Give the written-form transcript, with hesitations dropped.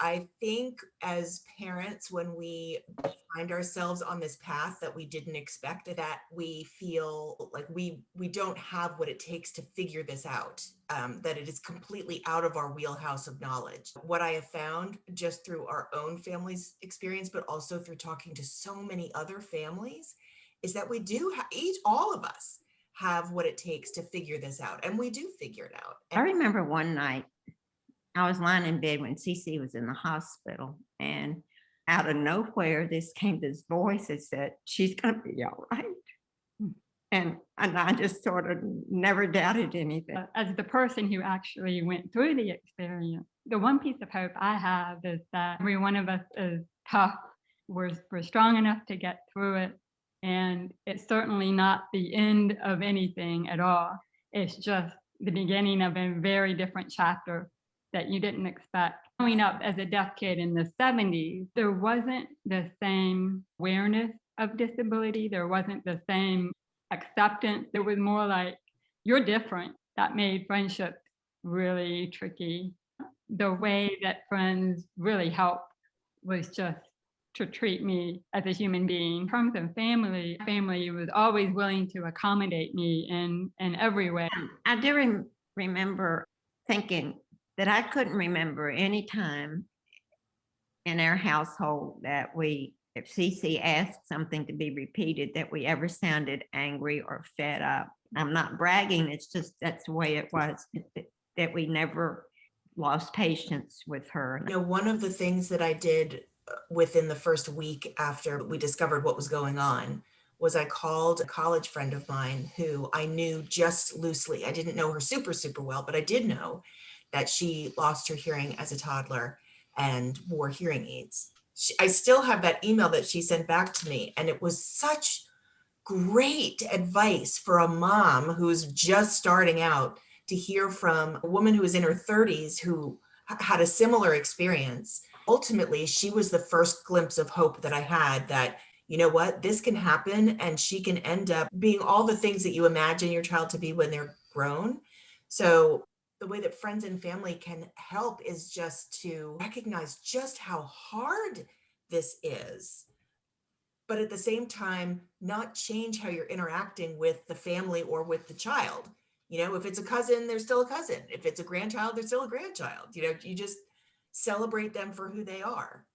I think as parents, when we find ourselves on this path that we didn't expect, that we feel like we don't have what it takes to figure this out, that it is completely out of our wheelhouse of knowledge. What I have found just through our own family's experience, but also through talking to so many other families, is that we do all of us have what it takes to figure this out, and we do figure it out. I remember one night I was lying in bed when Cece was in the hospital, and out of nowhere, this voice that said, "She's gonna be all right." And I just sort of never doubted anything. As the person who actually went through the experience, the one piece of hope I have is that every one of us is tough. We're strong enough to get through it. And it's certainly not the end of anything at all. It's just the beginning of a very different chapter that you didn't expect. Growing up as a deaf kid in the 70s, there wasn't the same awareness of disability. There wasn't the same acceptance. It was more like, you're different. That made friendships really tricky. The way that friends really helped was just to treat me as a human being. In terms of family was always willing to accommodate me in every way. I do remember thinking that I couldn't remember any time in our household that if Cece asked something to be repeated, that we ever sounded angry or fed up. I'm not bragging, it's just that's the way it was, that we never lost patience with her. One of the things that I did within the first week after we discovered what was going on was I called a college friend of mine who I knew just loosely. I didn't know her super, super well, but I did know that she lost her hearing as a toddler and wore hearing aids. I still have that email that she sent back to me, and it was such great advice for a mom who's just starting out, to hear from a woman who was in her 30s who had a similar experience. Ultimately, she was the first glimpse of hope that I had, that, you know what, this can happen, and she can end up being all the things that you imagine your child to be when they're grown. So the way that friends and family can help is just to recognize just how hard this is, but at the same time, not change how you're interacting with the family or with the child. If it's a cousin, they're still a cousin. If it's a grandchild, they're still a grandchild. You just celebrate them for who they are.